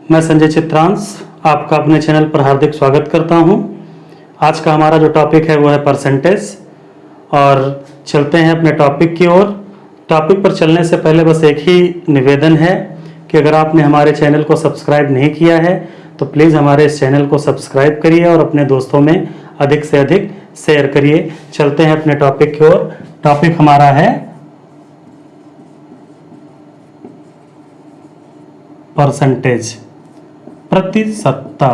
मैं संजय चित्रांश आपका अपने चैनल पर हार्दिक स्वागत करता हूं। आज का हमारा जो टॉपिक है वो है परसेंटेज। और चलते हैं अपने टॉपिक की ओर। टॉपिक पर चलने से पहले बस एक ही निवेदन है कि अगर आपने हमारे चैनल को सब्सक्राइब नहीं किया है तो प्लीज़ हमारे इस चैनल को सब्सक्राइब करिए और अपने दोस्तों में अधिक से अधिक शेयर करिए। चलते हैं अपने टॉपिक की ओर। टॉपिक हमारा है परसेंटेज, प्रतिशतता।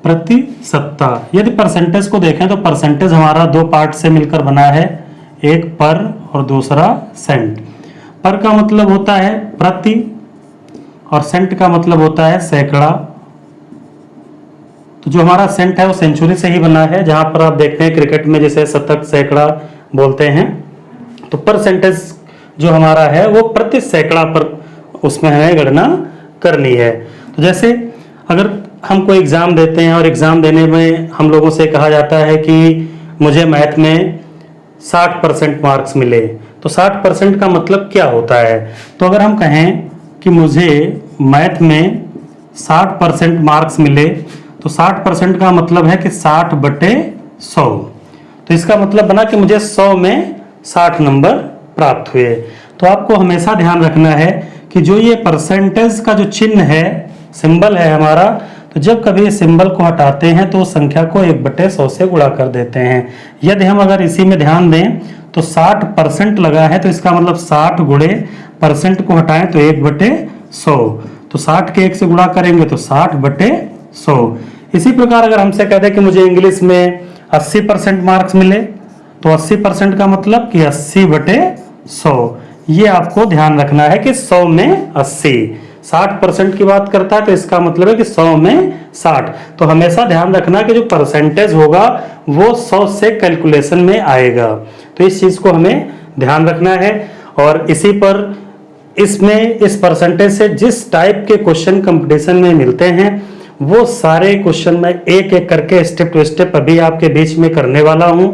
प्रतिशतता, यदि परसेंटेज को देखें तो परसेंटेज हमारा दो पार्ट से मिलकर बना है, एक पर और दूसरा सेंट। पर का मतलब होता है प्रति और सेंट का मतलब होता है सैकड़ा। तो जो हमारा सेंट है वो सेंचुरी से ही बना है, जहां पर आप देखते हैं क्रिकेट में जैसे शतक सैकड़ा बोलते हैं। तो परसेंटेज जो हमारा है वो प्रति सैकड़ा पर उसमें हमें गणना करनी है। तो जैसे अगर हम कोई एग्ज़ाम देते हैं और एग्ज़ाम देने में हम लोगों से कहा जाता है कि मुझे मैथ में 60% मार्क्स मिले, तो 60% का मतलब क्या होता है? तो अगर हम कहें कि मुझे मैथ में 60% मार्क्स मिले तो 60% का मतलब है कि 60/100। तो इसका मतलब बना कि मुझे 100 में 60 नंबर प्राप्त हुए। तो आपको हमेशा ध्यान रखना है कि जो ये परसेंटेज का जो चिन्ह है, सिंबल है हमारा, तो जब कभी इस सिंबल को हटाते हैं तो संख्या को 1/100 से गुणा कर देते हैं। यदि हम अगर इसी में ध्यान दें तो 60% लगा है तो इसका मतलब 60 गुणे परसेंट को हटाएं तो 1/100। तो 60 के 1 से गुणा करेंगे तो 60/100। इसी प्रकार अगर हमसे कहते हैं कि मुझे इंग्लिश में 80% मार्क्स मिले तो 80% का मतलब कि 80/100। ये आपको ध्यान रखना है कि 100 में 80। 60% की बात करता है तो इसका मतलब है कि 100 में 60। तो हमेशा ध्यान रखना कि जो परसेंटेज होगा वो 100 से कैलकुलेशन में आएगा। तो इस चीज को हमें ध्यान रखना है। और इसी पर इसमें इस परसेंटेज से जिस टाइप के क्वेश्चन कंपटीशन में मिलते हैं वो सारे क्वेश्चन में एक एक करके स्टेप टू स्टेप अभी आपके बीच में करने वाला हूं।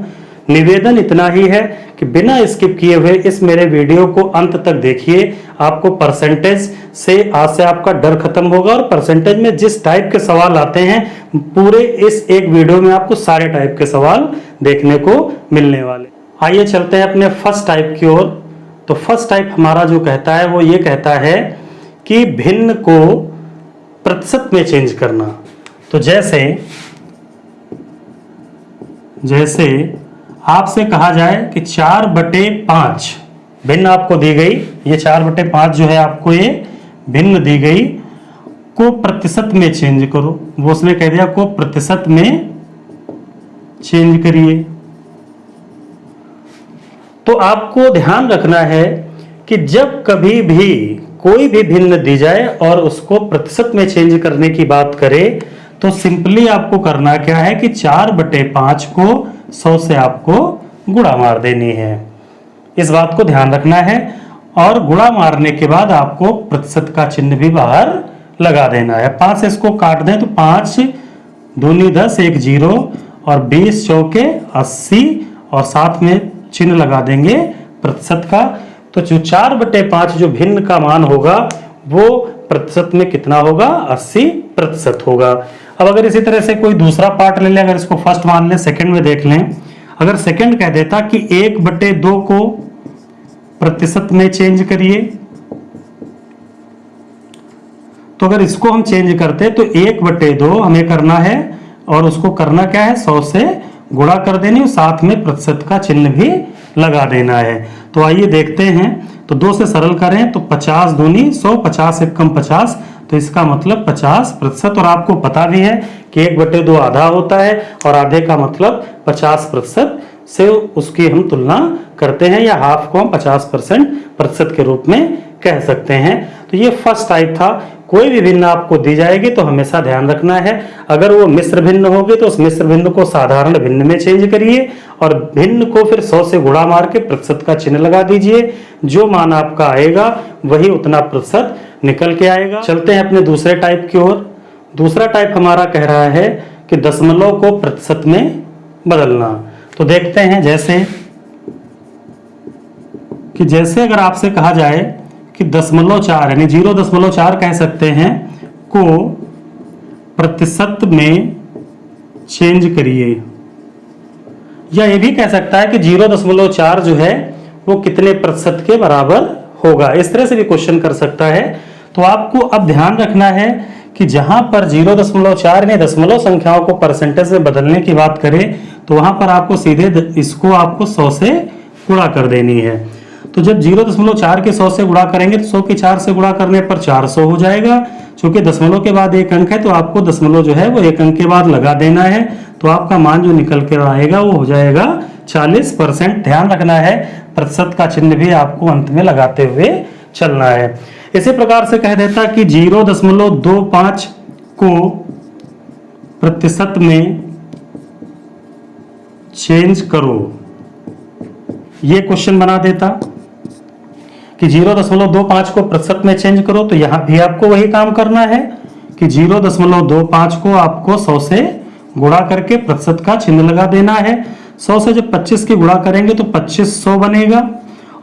निवेदन इतना ही है कि बिना स्किप किए हुए इस मेरे वीडियो को अंत तक देखिए। आपको परसेंटेज से आज से आपका डर खत्म होगा और परसेंटेज में जिस टाइप के सवाल आते हैं पूरे इस एक वीडियो में आपको सारे टाइप के सवाल देखने को मिलने वाले। आइए चलते हैं अपने फर्स्ट टाइप की ओर। तो फर्स्ट टाइप हमारा जो कहता है वो ये कहता है कि भिन्न को प्रतिशत में चेंज करना। तो जैसे आपसे कहा जाए कि 4/5 भिन्न आपको दी गई, ये 4/5 जो है आपको ये भिन्न दी गई, को प्रतिशत में चेंज करो। वो उसने कह दिया को प्रतिशत में चेंज करिए। तो आपको ध्यान रखना है कि जब कभी भी कोई भी भिन्न दी जाए और उसको प्रतिशत में चेंज करने की बात करे तो सिंपली आपको करना क्या है कि 4/5 को 100 से आपको गुणा मार देनी है। इस बात को ध्यान रखना है। और गुणा मारने के बाद आपको प्रतिशत का चिन्ह भी बाहर लगा देना है। 5 से इसको काट दें तो 5 दूनी 10, 1 0 और 20 चौके 80 और साथ में चिन्ह लगा देंगे प्रतिशत का। तो जो 4/5 जो भिन्न का मान होगा वो प्रतिशत में कितना होगा? 80% होगा। अब अगर इसी तरह से कोई दूसरा पार्ट ले लें, अगर इसको फर्स्ट मान लें, सेकंड में देख लें। अगर सेकंड कह देता कि 1/2 को प्रतिशत में चेंज करिए, तो अगर इसको हम चेंज करते तो 1/2 हमें करना है और उसको करना क्या है? 100 से गुणा कर देनी और साथ में प्रतिशत का चिन्ह भी लगा देना है। तो आइए देखते हैं। तो 2 से सरल करें तो 50 दूनी 100, 50 एक कम 50, तो इसका मतलब 50%। और आपको पता भी है कि 1/2 आधा होता है और आधे का मतलब 50% से उसकी हम तुलना करते हैं, या हाफ को हम 50% के रूप में कह सकते हैं। तो ये फर्स्ट टाइप था। कोई भी भिन्न आपको दी जाएगी तो हमेशा ध्यान रखना है, अगर वो मिश्र भिन्न होगी तो उस मिश्र भिन्न को साधारण भिन्न में चेंज करिए और भिन्न को फिर 100 से गुणा मार के प्रतिशत का चिन्ह लगा दीजिए। जो मान आपका आएगा वही उतना प्रतिशत निकल के आएगा। चलते हैं अपने दूसरे टाइप की ओर। दूसरा टाइप हमारा कह रहा है कि दशमलव को प्रतिशत में बदलना। तो देखते हैं जैसे अगर आपसे कहा जाए कि 0.4 यानी 0.4 कह सकते हैं को प्रतिशत में चेंज करिए, या ये भी कह सकता है कि 0.4 जो है वो कितने प्रतिशत के बराबर होगा। इस तरह से भी क्वेश्चन कर सकता है। तो आपको अब ध्यान रखना है कि जहां पर 0.4 ने दशमलव संख्याओं को परसेंटेज में बदलने की बात करें तो वहां पर आपको सीधे इसको आपको 100 से गुणा कर देनी है। तो जब 0.4 के 100 से गुणा करेंगे तो 100 के 4 से गुणा करने पर 400 हो जाएगा। चूंकि दशमलव के बाद एक अंक है तो आपको दशमलव जो है वो एक अंक के बाद लगा देना है, तो आपका मान जो निकल कर आएगा वो हो जाएगा 40%। ध्यान रखना है प्रतिशत का चिन्ह भी आपको अंत में लगाते हुए चलना है। इसी प्रकार से कह देता कि 0.25 को प्रतिशत में चेंज करो, ये क्वेश्चन बना देता कि 0.25 को प्रतिशत में चेंज करो। तो यहां भी आपको वही काम करना है कि 0.25 को आपको 100 से गुणा करके प्रतिशत का चिन्ह लगा देना है। 100 से जब 25 की गुणा करेंगे तो 2500 बनेगा,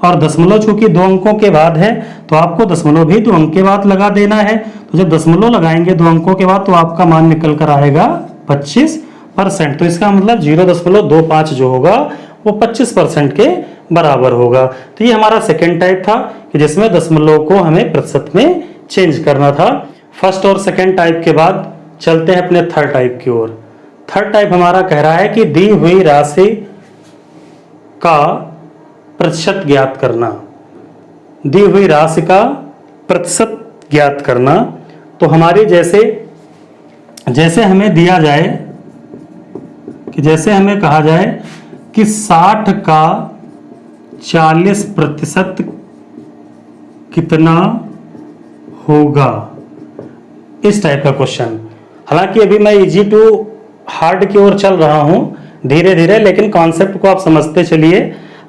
और दशमलव चूंकि 2 अंकों के बाद है तो आपको दशमलव भी 2 अंक के बाद लगा देना है। तो जब दशमलव लगाएंगे 2 अंकों के बाद तो आपका मान निकल कर आएगा 25%। तो इसका मतलब 0.25 जो होगा वो 25% के बराबर होगा। तो ये हमारा सेकेंड टाइप था कि जिसमें दशमलव को हमें प्रतिशत में चेंज करना था। फर्स्ट और सेकेंड टाइप के बाद चलते हैं अपने थर्ड टाइप की ओर। थर्ड टाइप हमारा कह रहा है कि दी हुई राशि का प्रतिशत ज्ञात करना। दी हुई राशि का प्रतिशत ज्ञात करना। तो हमारी जैसे हमें दिया जाए कि जैसे हमें कहा जाए कि 60 का 40% कितना होगा, इस टाइप का क्वेश्चन। हालांकि अभी मैं इजी टू हार्ड की ओर चल रहा हूं धीरे धीरे, लेकिन कॉन्सेप्ट को आप समझते चलिए।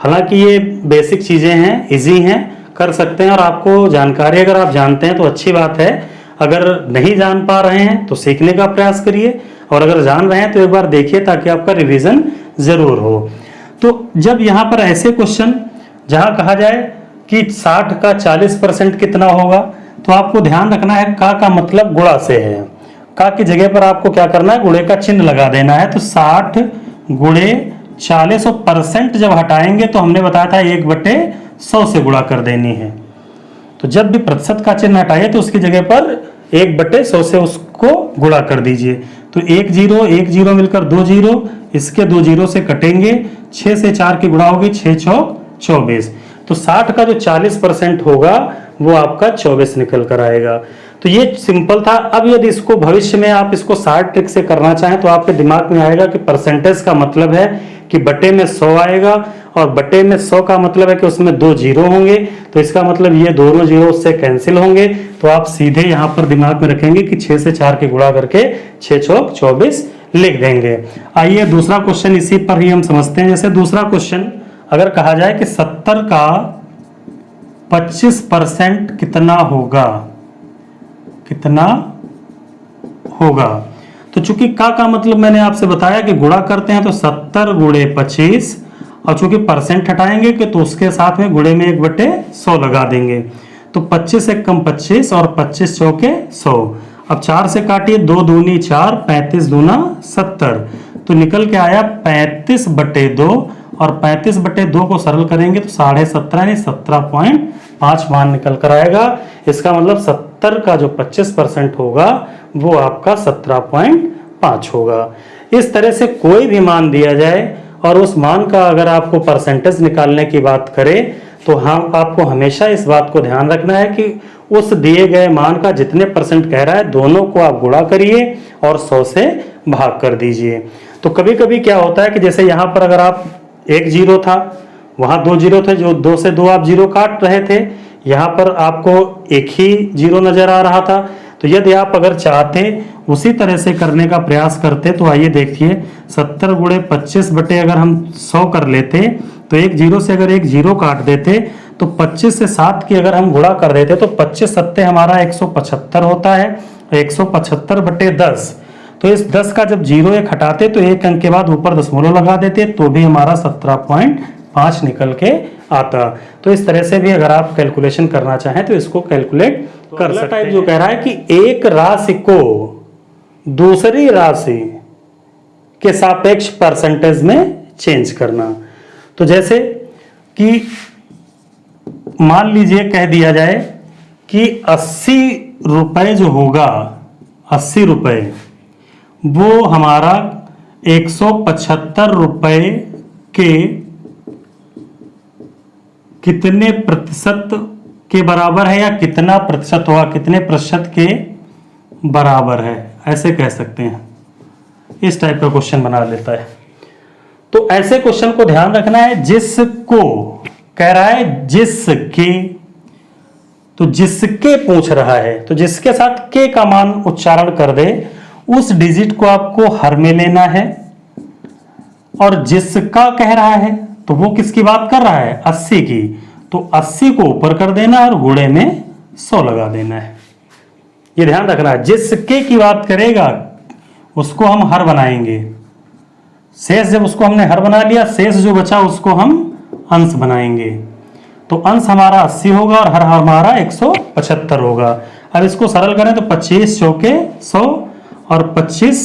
हालांकि ये बेसिक चीजें हैं, इजी हैं, कर सकते हैं, और आपको जानकारी अगर आप जानते हैं तो अच्छी बात है। अगर नहीं जान पा रहे हैं तो सीखने का प्रयास करिए, और अगर जान रहे हैं तो एक बार देखिए ताकि आपका रिवीजन जरूर हो। तो जब यहाँ पर ऐसे क्वेश्चन जहां कहा जाए कि 60 का 40% कितना होगा, तो आपको ध्यान रखना है का मतलब गुणा से है। का की जगह पर आपको क्या करना है, गुणे का चिन्ह लगा देना है। तो 60 गुणे 40 और परसेंट जब हटाएंगे तो हमने बताया था 1/100 से गुणा कर देनी है। तो जब भी प्रतिशत का चिन्ह हटाइए तो उसकी जगह पर 1/100 से उसको गुणा कर दीजिए। तो 1 0 मिलकर 2 0, इसके 2 0 से कटेंगे, 6 से 4 की गुणा होगी, 6 चौक 24। तो 60 का जो 40% होगा वो आपका 24 निकल कर आएगा। तो ये सिंपल था। अब यदि इसको भविष्य में आप इसको 60 ट्रिक से करना चाहें तो आपके दिमाग में आएगा कि परसेंटेज का मतलब है कि बटे में 100 आएगा, और बटे में 100 का मतलब है कि उसमें 2 जीरो होंगे, तो इसका मतलब ये दोनों जीरो उससे कैंसिल होंगे। तो आप सीधे यहाँ पर दिमाग में रखेंगे कि 6 से 4 की गुणा करके 6 चौक 24 लिख देंगे। आइए दूसरा क्वेश्चन इसी पर ही हम समझते हैं। जैसे दूसरा क्वेश्चन अगर कहा जाए कि 70 का 25% कितना होगा, कितना होगा। तो चूंकि का मतलब मैंने आपसे बताया कि गुणा करते हैं तो 70 गुणे 25, और चूंकि परसेंट हटाएंगे कि तो उसके साथ में गुणे में 1/100 लगा देंगे। तो 25 एक कम 25 और 25 चौके 100। अब 4 से काटिए, 2 दूनी 4, 35 दूना 70। तो निकल के आया 35/2, और 35/2 को सरल करेंगे तो 17.5 यानी 17.5 मान निकल कर आएगा। इसका मतलब 70 का जो 25% होगा वो आपका 17.5 होगा। इस तरह से कोई भी मान दिया जाए और उस मान का अगर आपको परसेंटेज निकालने की बात करें तो हम आपको हमेशा इस बात को ध्यान रखना है कि उस दिए गए मान का जितने परसेंट कह रहा है दोनों को आप गुणा करिए और 100 से भाग कर दीजिए। तो कभी कभी क्या होता है कि जैसे यहाँ पर अगर आप 1 जीरो था, वहां 2 जीरो थे, जो 2 से 2 आप जीरो काट रहे थे, यहाँ पर आपको एक ही जीरो नजर आ रहा था। तो यदि आप अगर चाहते उसी तरह से करने का प्रयास करते तो आइए देखिए, 70 गुणे 25 बटे अगर हम 100 कर लेते तो 1 जीरो से अगर 1 जीरो काट देते तो 25 से 7 की अगर हम गुणा कर देते तो 25 सत्ते हमारा 175 होता है। 175 बटे 10, तो इस 10 का जब जीरो 1 हटाते तो एक अंक के बाद ऊपर दशमलव लगा देते तो भी हमारा 17.5 निकल के आता। तो इस तरह से भी अगर आप कैलकुलेशन करना चाहें तो इसको कैलकुलेट कर सकते हैं। टाइप जो कह रहा है कि एक राशि को दूसरी राशि के सापेक्ष परसेंटेज में चेंज करना। तो जैसे कि मान लीजिए कह दिया जाए कि 80 रुपए जो होगा, 80 रुपए वो हमारा 175 रुपए के कितने प्रतिशत के बराबर है, या कितना प्रतिशत होगा, कितने प्रतिशत के बराबर है, ऐसे कह सकते हैं। इस टाइप का क्वेश्चन बना लेता है। तो ऐसे क्वेश्चन को ध्यान रखना है, जिसको कह रहा है जिसके, तो जिसके पूछ रहा है, तो जिसके साथ के का मान उच्चारण कर दे उस डिजिट को आपको हर में लेना है। और जिसका कह रहा है तो वो किसकी बात कर रहा है, 80 की, तो 80 को ऊपर कर देना और गुणे में 100 लगा देना है। ये ध्यान रखना है, जिसके की बात करेगा उसको हम हर बनाएंगे, शेष जब उसको हमने हर बना लिया, शेष जो बचा उसको हम अंश बनाएंगे। तो अंश हमारा 80 होगा और हर हमारा 175 होगा। अब इसको सरल करें तो 25 चौके 100 और 25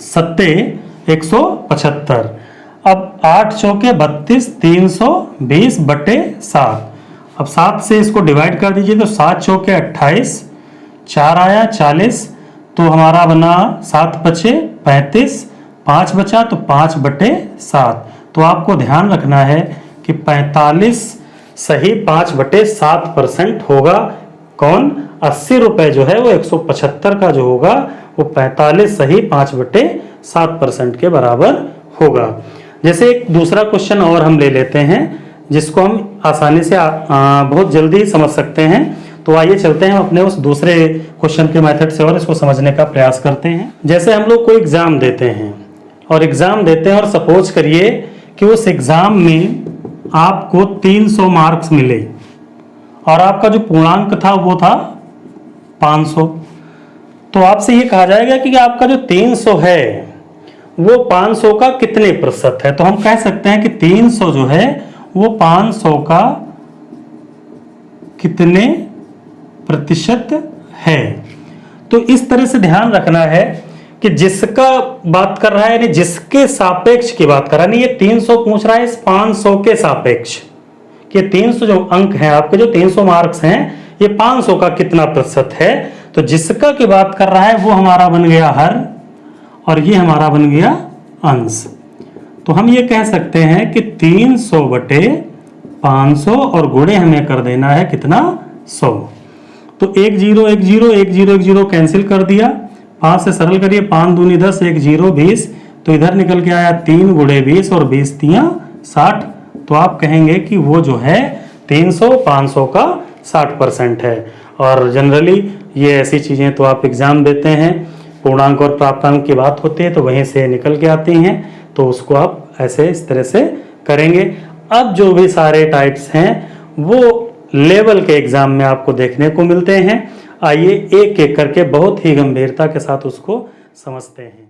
सत्ते 175। अब 8 चौके 32, 320 बटे 7। अब 7 से इसको डिवाइड कर दीजिए तो 7 चौके 28, 4 आया 40, तो हमारा बना 7 बचे 35, 5 बचा तो 5 बटे 7। तो आपको ध्यान रखना है कि 45 सही 5 बटे 7% होगा। कौन, 80 रुपए जो है वो 175 का जो होगा वो 45 सही 5 बटे 7% के बराबर होगा। जैसे एक दूसरा क्वेश्चन और हम ले लेते हैं जिसको हम आसानी से बहुत जल्दी समझ सकते हैं। तो आइए चलते हैं हम अपने उस दूसरे क्वेश्चन के मेथड से और इसको समझने का प्रयास करते हैं। जैसे हम लोग कोई एग्जाम देते हैं और सपोज करिए कि उस एग्जाम में आपको 300 मार्क्स मिले और आपका जो पूर्णांक था वो था 500। तो आपसे ये कहा जाएगा कि आपका जो 300 है वो 500 का कितने प्रतिशत है। तो हम कह सकते हैं कि 300 जो है वो 500 का कितने प्रतिशत है। तो इस तरह से ध्यान रखना है कि जिसका बात कर रहा है यानी जिसके सापेक्ष की बात कर रहा है, नहीं ये 300 पूछ रहा है इस 500 के सापेक्ष, कि 300 जो अंक हैं आपके, जो 300 मार्क्स हैं, ये 500 का कितना प्रतिशत है। तो जिसका की बात कर रहा है वो हमारा बन गया हर और ये हमारा बन गया अंश। तो हम ये कह सकते हैं कि 300 बटे 500 और गुणे हमें कर देना है कितना, 100। तो 1 0 1 0 1 0 1 0 कैंसिल कर दिया, 5 से सरल करिए, 5 दूनी 10, 1 0 20। तो इधर निकल के आया 3 गुणे 20 और 20 तियां 60। तो आप कहेंगे कि वो जो है 300 500 का 60% है। और जनरली ये ऐसी चीज़ें तो आप एग्जाम देते हैं, पूर्णांक और प्राप्तांक की बात होती है तो वहीं से निकल के आती हैं, तो उसको आप ऐसे इस तरह से करेंगे। अब जो भी सारे टाइप्स हैं वो लेवल के एग्जाम में आपको देखने को मिलते हैं। आइए एक एक करके बहुत ही गंभीरता के साथ उसको समझते हैं।